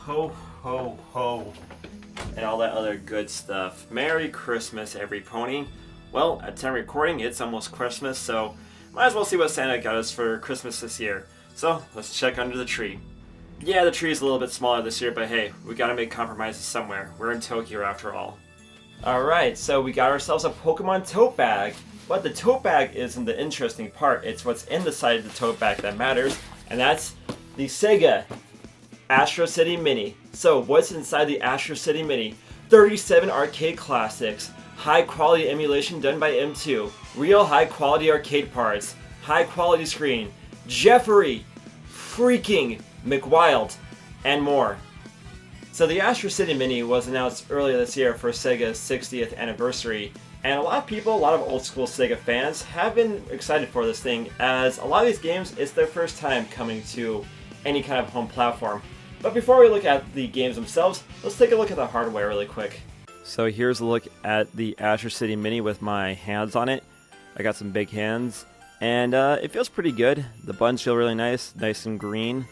Ho ho ho and all that other good stuff. Merry Christmas, every pony. Well, at time recording, it's almost Christmas, so might as well see what Santa got us for Christmas this year. So let's check under the tree. Yeah, the tree is a little bit smaller this year, but hey, we gotta make compromises somewhere. We're in Tokyo after all. Alright, so we got ourselves a Pokemon tote bag. But the tote bag isn't the interesting part, it's what's in the side of the tote bag that matters, and that's the Sega Astro City Mini. So what's inside the Astro City Mini? 37 arcade classics, high quality emulation done by M2, real high quality arcade parts, high quality screen, Jeffrey freaking McWild, and more. So the Astro City Mini was announced earlier this year for Sega's 60th anniversary, and a lot of people, a lot of old school Sega fans have been excited for this thing, as a lot of these games, it's their first time coming to any kind of home platform. But before we look at the games themselves, let's take a look at the hardware really quick. So here's a look at the Astro City Mini with my hands on it. I got some big hands, and it feels pretty good. The buttons feel really nice and green,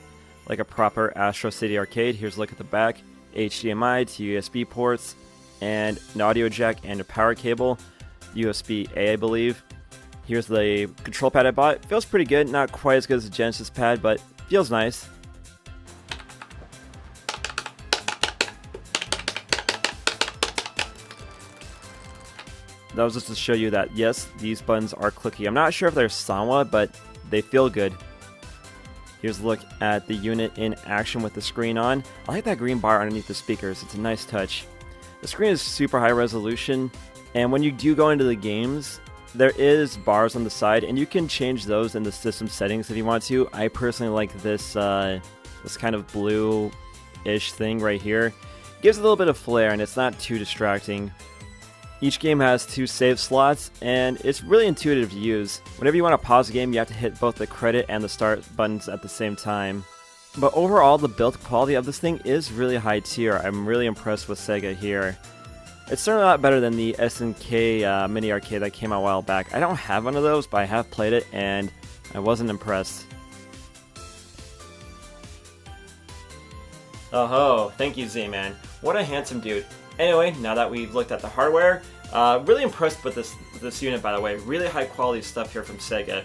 like a proper Astro City arcade. Here's a look at the back. HDMI to USB ports, and an audio jack and a power cable. USB-A, I believe. Here's the control pad I bought. Feels pretty good, not quite as good as the Genesis pad, but feels nice. That was just to show you that, yes, these buttons are clicky. I'm not sure if they're Sanwa, but they feel good. Here's a look at the unit in action with the screen on. I like that green bar underneath the speakers. It's a nice touch. The screen is super high resolution, and when you do go into the games, there is bars on the side, and you can change those in the system settings if you want to. I personally like this this kind of blue-ish thing right here. Gives a little bit of flair, and it's not too distracting. Each game has 2 save slots, and it's really intuitive to use. Whenever you want to pause a game, you have to hit both the credit and the start buttons at the same time. But overall, the build quality of this thing is really high tier. I'm really impressed with Sega here. It's certainly a lot better than the SNK mini arcade that came out a while back. I don't have one of those, but I have played it, and I wasn't impressed. Oh ho, thank you Z-Man. What a handsome dude. Anyway, now that we've looked at the hardware, really impressed with this unit, by the way. Really high quality stuff here from Sega.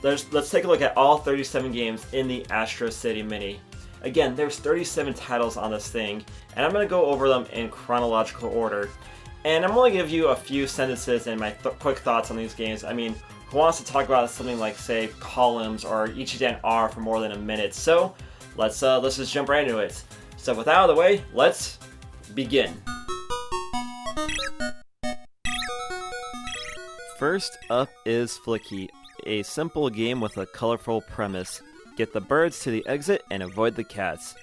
Let's take a look at all 37 games in the Astro City Mini. Again, there's 37 titles on this thing, and I'm going to go over them in chronological order. And I'm only going to give you a few sentences and my quick thoughts on these games. I mean, who wants to talk about something like, say, Columns or Ichidan R for more than a minute? So, let's just jump right into it. So with that out of the way, let's begin. First up is Flicky, a simple game with a colorful premise. Get the birds to the exit and avoid the cats.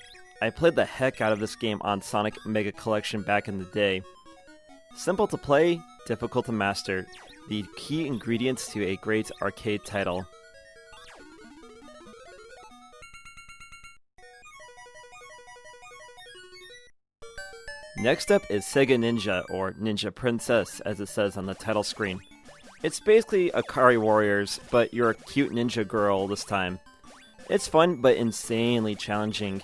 I played the heck out of this game on Sonic Mega Collection back in the day. Simple to play, difficult to master. The key ingredients to a great arcade title. Next up is Sega Ninja, or Ninja Princess, as it says on the title screen. It's basically Akari Warriors, but you're a cute ninja girl this time. It's fun, but insanely challenging.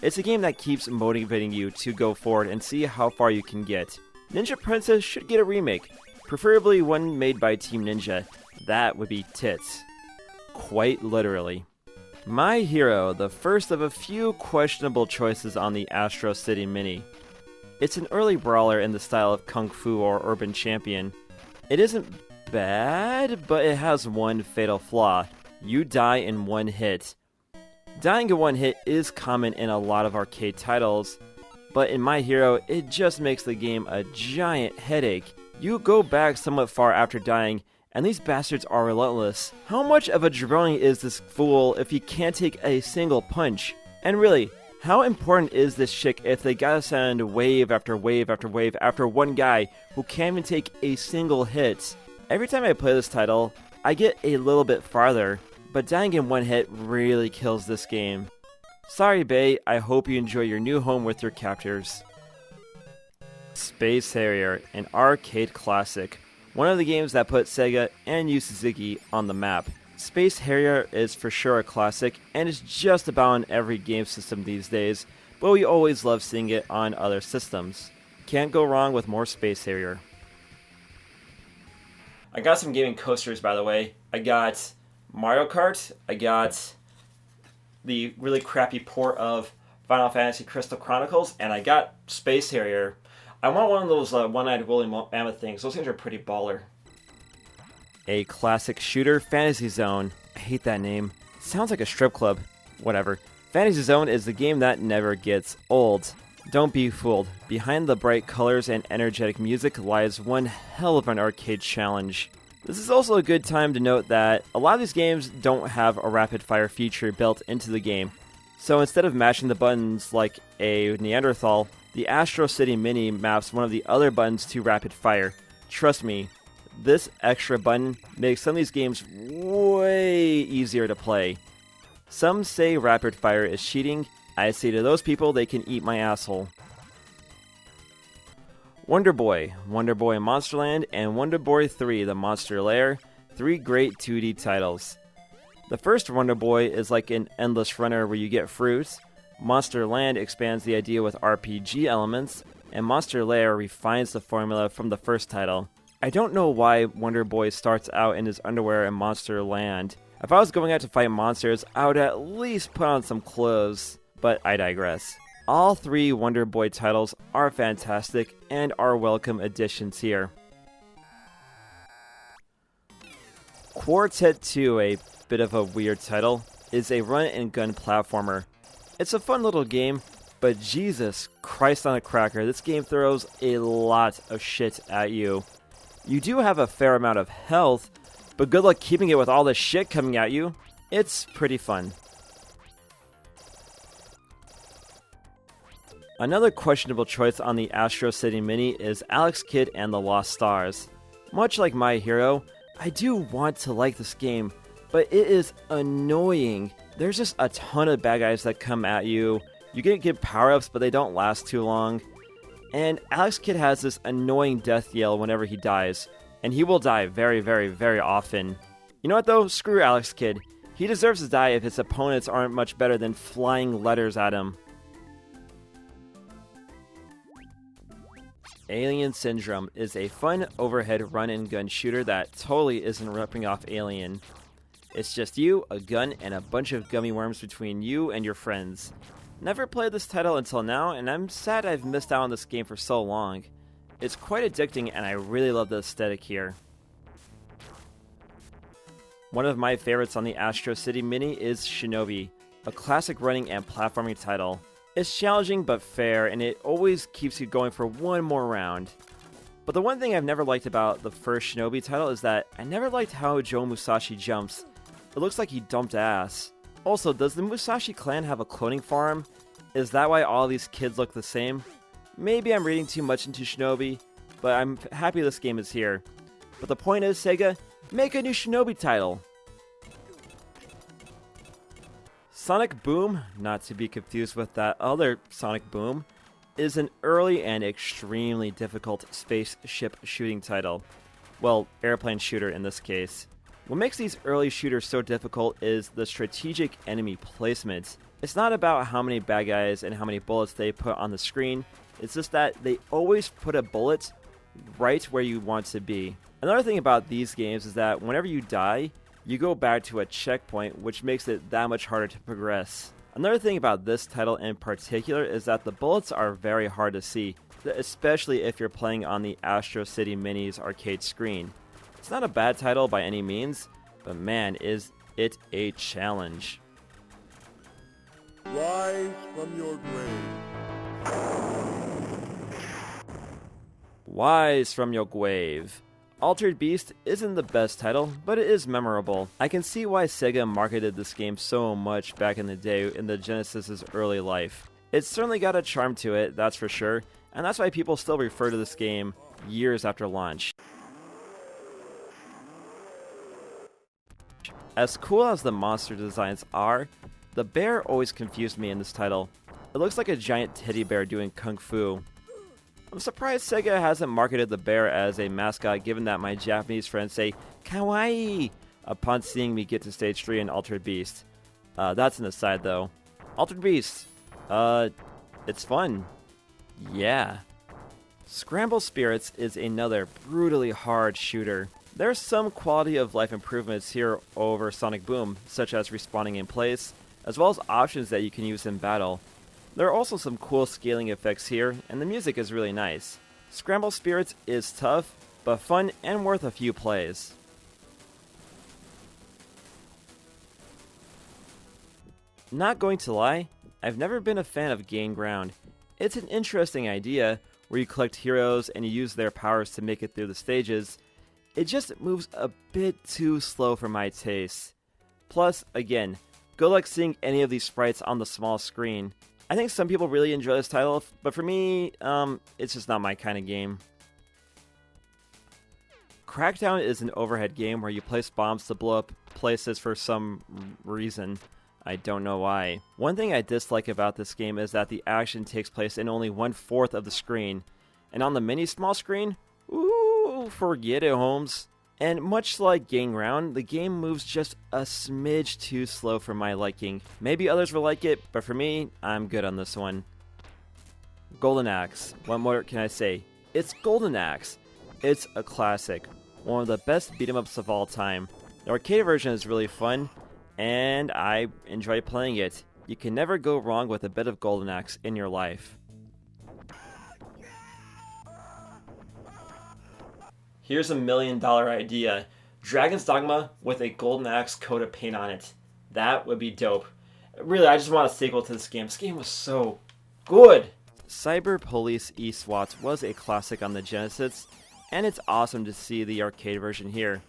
It's a game that keeps motivating you to go forward and see how far you can get. Ninja Princess should get a remake, preferably one made by Team Ninja. That would be tits. Quite literally. My Hero, the first of a few questionable choices on the Astro City Mini. It's an early brawler in the style of Kung Fu or Urban Champion. It isn't bad, but it has one fatal flaw. You die in one hit. Dying in one hit is common in a lot of arcade titles, but in My Hero, it just makes the game a giant headache. You go back somewhat far after dying, and these bastards are relentless. How much of a jabroni is this fool if he can't take a single punch? And really, how important is this chick if they gotta send wave after wave after wave after one guy who can't even take a single hit? Every time I play this title, I get a little bit farther, but dying in one hit really kills this game. Sorry, Bae, I hope you enjoy your new home with your captors. Space Harrier, an arcade classic. One of the games that put Sega and Yu Suzuki on the map. Space Harrier is for sure a classic, and is just about on every game system these days, but we always love seeing it on other systems. Can't go wrong with more Space Harrier. I got some gaming coasters, by the way. I got Mario Kart, I got the really crappy port of Final Fantasy Crystal Chronicles, and I got Space Harrier. I want one of those one-eyed woolly mammoth things. Those things are pretty baller. A classic shooter, Fantasy Zone. I hate that name. Sounds like a strip club. Whatever. Fantasy Zone is the game that never gets old. Don't be fooled. Behind the bright colors and energetic music lies one hell of an arcade challenge. This is also a good time to note that a lot of these games don't have a rapid fire feature built into the game. So instead of mashing the buttons like a Neanderthal, the Astro City Mini maps one of the other buttons to rapid fire. Trust me, this extra button makes some of these games way easier to play. Some say rapid fire is cheating. I say to those people they can eat my asshole. Wonder Boy, Wonder Boy Monsterland, and Wonder Boy 3 The Monster Lair, 3 great 2D titles. The first Wonder Boy is like an endless runner where you get fruits. Monster Land expands the idea with RPG elements, and Monster Lair refines the formula from the first title. I don't know why Wonder Boy starts out in his underwear in Monster Land. If I was going out to fight monsters, I would at least put on some clothes, but I digress. All 3 Wonder Boy titles are fantastic and are welcome additions here. Quartet 2, a bit of a weird title, is a run-and-gun platformer. It's a fun little game, but Jesus Christ on a cracker, this game throws a lot of shit at you. You do have a fair amount of health, but good luck keeping it with all the shit coming at you. It's pretty fun. Another questionable choice on the Astro City Mini is Alex Kidd and the Lost Stars. Much like My Hero, I do want to like this game, but it is annoying. There's just a ton of bad guys that come at you. You can get power-ups, but they don't last too long. And Alex Kidd has this annoying death yell whenever he dies. And he will die very, very, very often. You know what though? Screw Alex Kidd. He deserves to die if his opponents aren't much better than flying letters at him. Alien Syndrome is a fun overhead run-and-gun shooter that totally isn't ripping off Alien. It's just you, a gun, and a bunch of gummy worms between you and your friends. Never played this title until now, and I'm sad I've missed out on this game for so long. It's quite addicting, and I really love the aesthetic here. One of my favorites on the Astro City Mini is Shinobi, a classic running and platforming title. It's challenging but fair, and it always keeps you going for one more round. But the one thing I've never liked about the first Shinobi title is that I never liked how Joe Musashi jumps. It looks like he dumped ass. Also, does the Musashi clan have a cloning farm? Is that why all these kids look the same? Maybe I'm reading too much into Shinobi, but I'm happy this game is here. But the point is, Sega, make a new Shinobi title! Sonic Boom, not to be confused with that other Sonic Boom, is an early and extremely difficult spaceship shooting title. Well, airplane shooter in this case. What makes these early shooters so difficult is the strategic enemy placement. It's not about how many bad guys and how many bullets they put on the screen, it's just that they always put a bullet right where you want to be. Another thing about these games is that whenever you die, you go back to a checkpoint, which makes it that much harder to progress. Another thing about this title in particular is that the bullets are very hard to see, especially if you're playing on the Astro City Mini's arcade screen. It's not a bad title by any means, but man, is it a challenge. Rise from your grave. Wise from your grave. Altered Beast isn't the best title, but it is memorable. I can see why Sega marketed this game so much back in the day in the Genesis's early life. It's certainly got a charm to it, that's for sure, and that's why people still refer to this game years after launch. As cool as the monster designs are, the bear always confused me in this title. It looks like a giant teddy bear doing kung fu. I'm surprised Sega hasn't marketed the bear as a mascot, given that my Japanese friends say kawaii upon seeing me get to stage 3 in Altered Beast. That's an aside though. Altered Beast, it's fun. Yeah. Scramble Spirits is another brutally hard shooter. There are some quality of life improvements here over Sonic Boom, such as respawning in place, as well as options that you can use in battle. There are also some cool scaling effects here, and the music is really nice. Scramble Spirits is tough, but fun and worth a few plays. Not going to lie, I've never been a fan of Gain Ground. It's an interesting idea, where you collect heroes and you use their powers to make it through the stages. It just moves a bit too slow for my taste. Plus, again, good luck seeing any of these sprites on the small screen. I think some people really enjoy this title, but for me, it's just not my kind of game. Crackdown is an overhead game where you place bombs to blow up places for some reason. I don't know why. One thing I dislike about this game is that the action takes place in only 1/4 of the screen. And on the mini small screen, ooh, forget it, Holmes. And much like Gain Ground, the game moves just a smidge too slow for my liking. Maybe others will like it, but for me, I'm good on this one. Golden Axe. What more can I say? It's Golden Axe. It's a classic. One of the best beat-em-ups of all time. The arcade version is really fun, and I enjoy playing it. You can never go wrong with a bit of Golden Axe in your life. Here's $1 million idea. Dragon's Dogma with a Golden Axe coat of paint on it. That would be dope. Really, I just want a sequel to this game. This game was so good. Cyber Police E-SWAT was a classic on the Genesis, and it's awesome to see the arcade version here.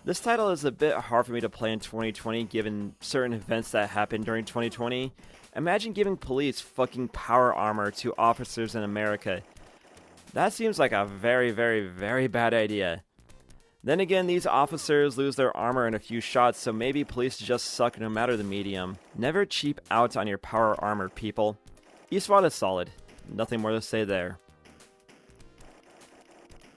This title is a bit hard for me to play in 2020 given certain events that happened during 2020. Imagine giving police fucking power armor to officers in America. That seems like a very, very, very bad idea. Then again, these officers lose their armor in a few shots, so maybe police just suck no matter the medium. Never cheap out on your power armor, people. E-SWAT is solid. Nothing more to say there.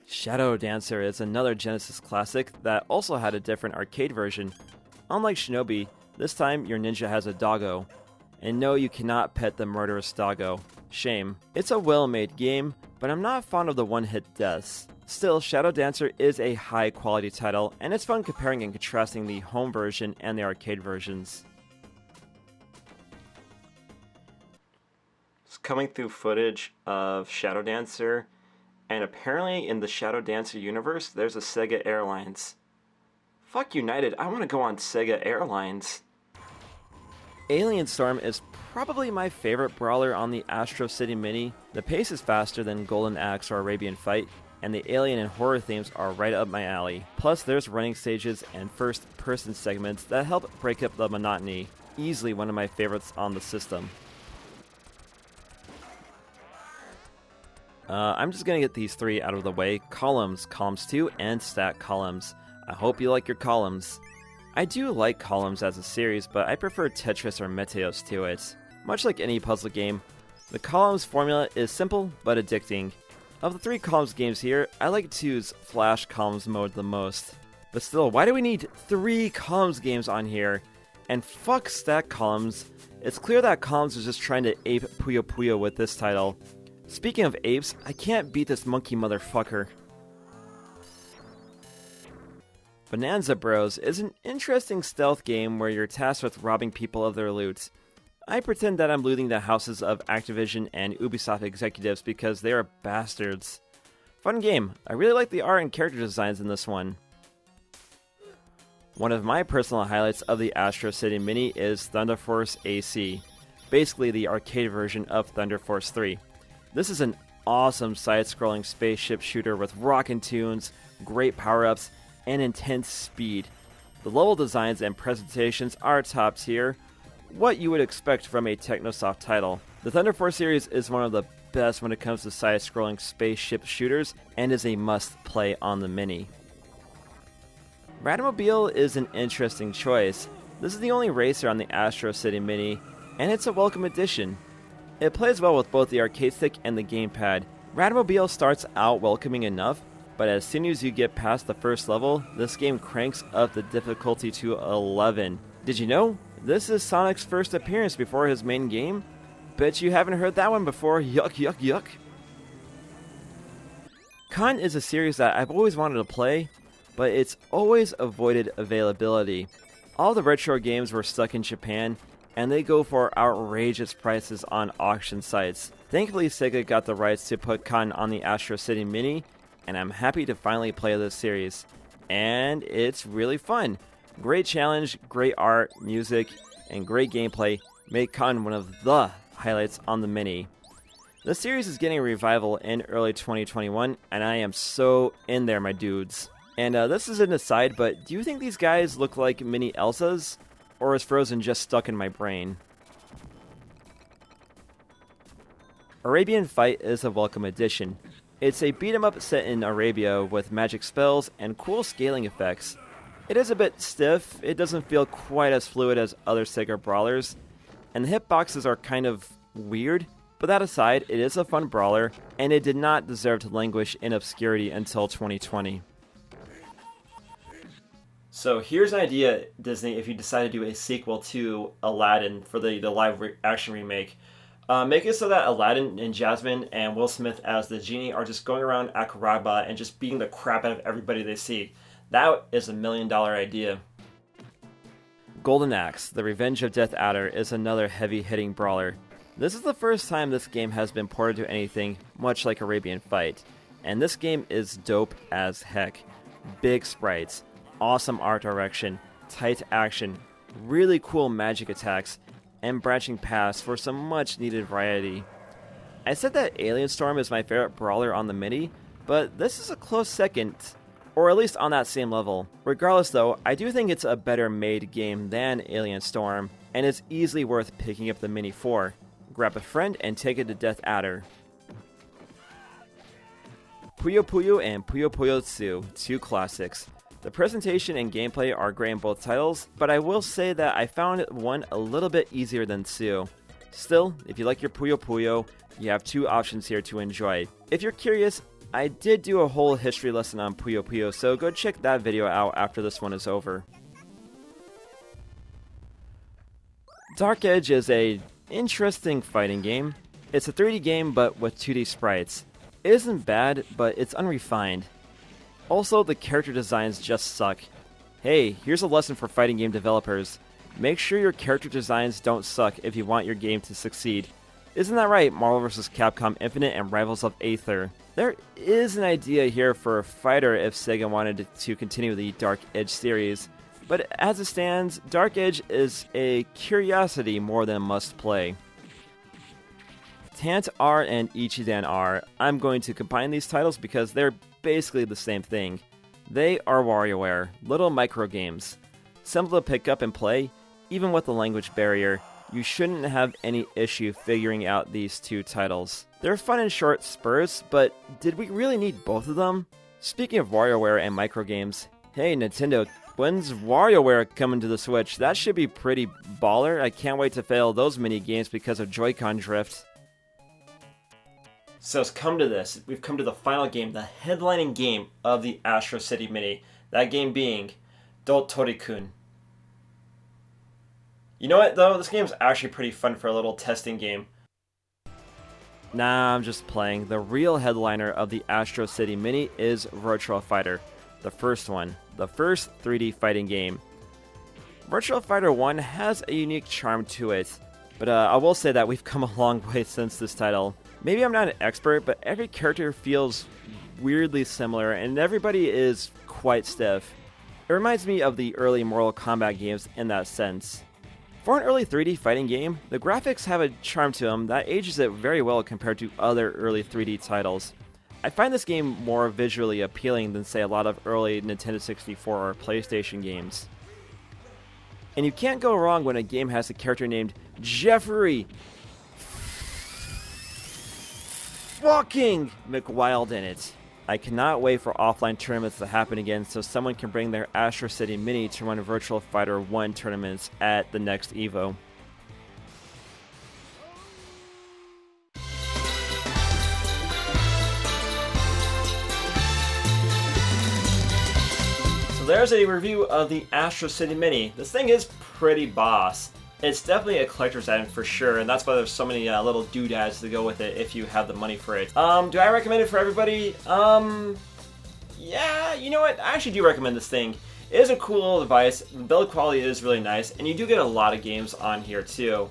Shadow Dancer is another Genesis classic that also had a different arcade version. Unlike Shinobi, this time your ninja has a doggo. And no, you cannot pet the murderous doggo. Shame. It's a well-made game, but I'm not fond of the one-hit deaths. Still, Shadow Dancer is a high-quality title, and it's fun comparing and contrasting the home version and the arcade versions. It's coming through footage of Shadow Dancer, and apparently in the Shadow Dancer universe, there's a Sega Airlines. Fuck United, I want to go on Sega Airlines. Alien Storm is probably my favorite brawler on the Astro City Mini. The pace is faster than Golden Axe or Arabian Fight, and the alien and horror themes are right up my alley. Plus, there's running stages and first-person segments that help break up the monotony. Easily one of my favorites on the system. I'm just gonna get these three out of the way. Columns 2, and Stack Columns. I hope you like your columns. I do like Columns as a series, but I prefer Tetris or Meteos to it. Much like any puzzle game, the Columns formula is simple but addicting. Of the 3 Columns games here, I like 2's Flash Columns mode the most. But still, why do we need 3 Columns games on here? And fuck Stack Columns. It's clear that Columns is just trying to ape Puyo Puyo with this title. Speaking of apes, I can't beat this monkey motherfucker. Bonanza Bros is an interesting stealth game where you're tasked with robbing people of their loot. I pretend that I'm looting the houses of Activision and Ubisoft executives because they are bastards. Fun game. I really like the art and character designs in this one. One of my personal highlights of the Astro City Mini is Thunder Force AC, basically the arcade version of Thunder Force 3. This is an awesome side-scrolling spaceship shooter with rockin' tunes, great power-ups, and intense speed. The level designs and presentations are top tier, what you would expect from a Technosoft title. The Thunder Force series is one of the best when it comes to side-scrolling spaceship shooters and is a must-play on the Mini. Radamobile is an interesting choice. This is the only racer on the Astro City Mini, and it's a welcome addition. It plays well with both the arcade stick and the gamepad. Radamobile starts out welcoming enough, but as soon as you get past the first level, this game cranks up the difficulty to 11. Did you know? This is Sonic's first appearance before his main game? Bet you haven't heard that one before. Yuck, yuck, yuck. Con is a series that I've always wanted to play, but it's always avoided availability. All the retro games were stuck in Japan, and they go for outrageous prices on auction sites. Thankfully, Sega got the rights to put Con on the Astro City Mini, and I'm happy to finally play this series. And it's really fun. Great challenge, great art, music, and great gameplay make Con one of the highlights on the Mini. The series is getting a revival in early 2021, and I am so in there, my dudes. And this is an aside, but do you think these guys look like mini Elsas? Or is Frozen just stuck in my brain? Arabian Fight is a welcome addition. It's a beat-em-up set in Arabia with magic spells and cool scaling effects. It is a bit stiff, it doesn't feel quite as fluid as other Sega brawlers, and the hitboxes are kind of weird, but that aside, it is a fun brawler, and it did not deserve to languish in obscurity until 2020. So here's an idea, Disney, if you decide to do a sequel to Aladdin for the live-action remake. Make it so that Aladdin and Jasmine and Will Smith as the genie are just going around Aqraba and just beating the crap out of everybody they see. That is $1 million idea. Golden Axe, The Revenge of Death Adder, is another heavy-hitting brawler. This is the first time this game has been ported to anything much like Arabian Fight, and this game is dope as heck. Big sprites, awesome art direction, tight action, really cool magic attacks, and branching paths for some much needed variety. I said that Alien Storm is my favorite brawler on the Mini, but this is a close second, or at least on that same level. Regardless though, I do think it's a better made game than Alien Storm, and it's easily worth picking up the Mini for. Grab a friend and take it to Death Adder. Puyo Puyo and Puyo Puyo 2, two classics. The presentation and gameplay are great in both titles, but I will say that I found one a little bit easier than 2. Still, if you like your Puyo Puyo, you have two options here to enjoy. If you're curious, I did do a whole history lesson on Puyo Puyo, so go check that video out after this one is over. Dark Edge is a interesting fighting game. It's a 3D game but with 2D sprites. It isn't bad, but it's unrefined. Also, the character designs just suck. Hey, here's a lesson for fighting game developers. Make sure your character designs don't suck if you want your game to succeed. Isn't that right, Marvel vs. Capcom Infinite and Rivals of Aether? There is an idea here for a fighter if Sega wanted to continue the Dark Edge series, but as it stands, Dark Edge is a curiosity more than a must-play. Tant R and Ichidan R, I'm going to combine these titles because they're basically the same thing. They are WarioWare, little micro games. Simple to pick up and play, even with the language barrier. You shouldn't have any issue figuring out these two titles. They're fun in short spurts, but did we really need both of them? Speaking of WarioWare and micro games, hey Nintendo, when's WarioWare coming to the Switch? That should be pretty baller. I can't wait to fail those mini games because of Joy-Con drift. So it's come to this. We've come to the final game, the headlining game of the Astro City Mini. That game being Dotori-kun. You know what though? This game's actually pretty fun for a little testing game. Nah, I'm just playing. The real headliner of the Astro City Mini is Virtua Fighter. The first one. The first 3D fighting game. Virtua Fighter 1 has a unique charm to it. But I will say that we've come a long way since this title. Maybe I'm not an expert, but every character feels weirdly similar, and everybody is quite stiff. It reminds me of the early Mortal Kombat games in that sense. For an early 3D fighting game, the graphics have a charm to them that ages it very well compared to other early 3D titles. I find this game more visually appealing than, say, a lot of early Nintendo 64 or PlayStation games. And you can't go wrong when a game has a character named Jeffrey fucking McWild in it. I cannot wait for offline tournaments to happen again so someone can bring their Astro City Mini to run Virtua Fighter 1 tournaments at the next EVO. there's a review of the Astro City Mini. This thing is pretty boss. It's definitely a collector's item for sure, and that's why there's so many little doodads to go with it if you have the money for it. Do I recommend it for everybody? Yeah, you know what? I actually do recommend this thing. It is a cool little device, the build quality is really nice, and you do get a lot of games on here too.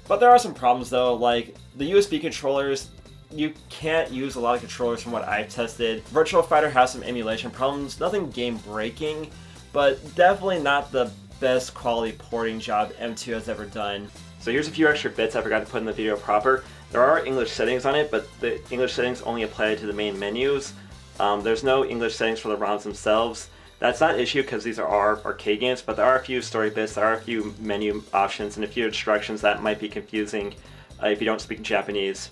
But there are some problems though, like the USB controllers. You can't use a lot of controllers from what I've tested. Virtual Fighter has some emulation problems, nothing game breaking, but definitely not the best quality porting job M2 has ever done. So here's a few extra bits I forgot to put in the video proper. There are English settings on it, but the English settings only apply to the main menus. There's no English settings for the ROMs themselves. That's not an issue because these are arcade games, but there are a few story bits, there are a few menu options, and a few instructions that might be confusing if you don't speak Japanese.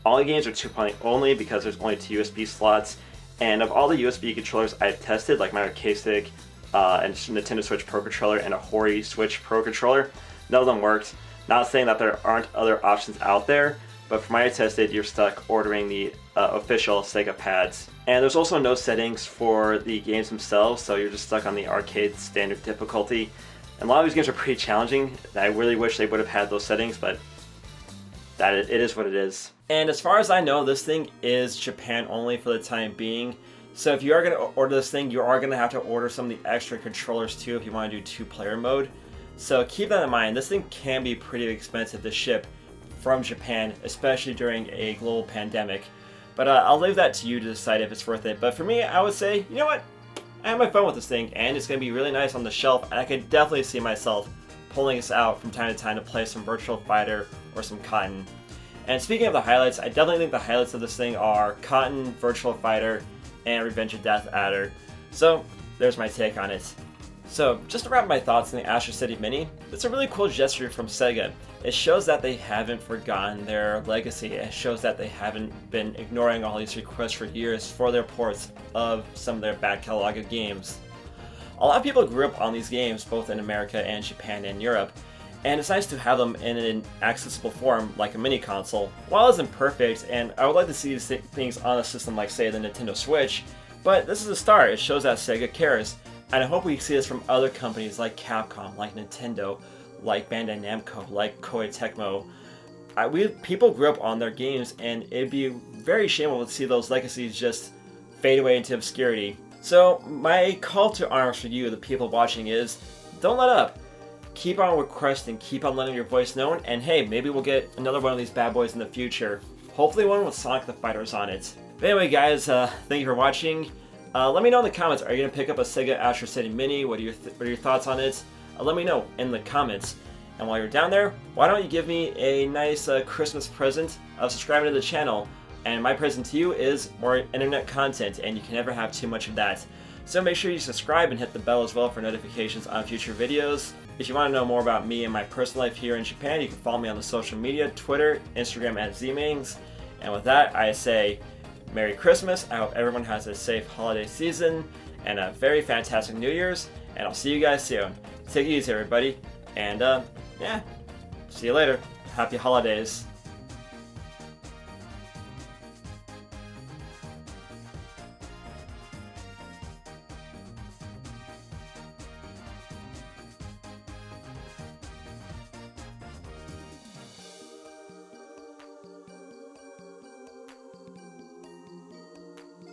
All the games are 2.0 only because there's only 2 USB slots, and of all the USB controllers I've tested, like my arcade stick, and Nintendo Switch Pro Controller, and a Hori Switch Pro Controller, none of them worked. Not saying that there aren't other options out there, but for my tested, you're stuck ordering the official Sega pads. And there's also no settings for the games themselves, so you're just stuck on the arcade standard difficulty. And a lot of these games are pretty challenging. I really wish they would have had those settings, but it is what it is. And as far as I know, this thing is Japan only for the time being. So if you are going to order this thing, you are going to have to order some of the extra controllers too if you want to do 2-player mode. So keep that in mind. This thing can be pretty expensive to ship from Japan, especially during a global pandemic. But I'll leave that to you to decide if it's worth it. But for me, I would say, you know what? I have my fun with this thing, and it's going to be really nice on the shelf, and I could definitely see myself pulling this out from time to time to play some Virtual Fighter or some Cotton. And speaking of the highlights, I definitely think the highlights of this thing are Cotton, Virtual Fighter, and Revenge of Death Adder. So there's my take on it. So just to wrap my thoughts on the Astro City Mini, it's a really cool gesture from Sega. It shows that they haven't forgotten their legacy. It shows that they haven't been ignoring all these requests for years for their ports of some of their back catalog of games. A lot of people grew up on these games both in America and Japan and Europe, and it's nice to have them in an accessible form like a mini console. While it isn't perfect, and I would like to see these things on a system like, say, the Nintendo Switch, but this is a start. It shows that Sega cares, and I hope we see this from other companies like Capcom, like Nintendo, like Bandai Namco, like Koei Tecmo. People grew up on their games, and it'd be very shameful to see those legacies just fade away into obscurity. So my call to arms for you, the people watching, is don't let up. Keep on requesting, keep on letting your voice known, and hey, maybe we'll get another one of these bad boys in the future. Hopefully one with Sonic the Fighters on it. But anyway guys, thank you for watching. Let me know in the comments, are you going to pick up a Sega Astro City Mini? What are your thoughts on it? Let me know in the comments. And while you're down there, why don't you give me a nice Christmas present of subscribing to the channel. And my present to you is more internet content, and you can never have too much of that. So make sure you subscribe and hit the bell as well for notifications on future videos. If you want to know more about me and my personal life here in Japan, you can follow me on the social media, Twitter, Instagram at Zmings. And with that, I say Merry Christmas. I hope everyone has a safe holiday season and a very fantastic New Year's. And I'll see you guys soon. Take it easy, everybody. And yeah, see you later. Happy holidays.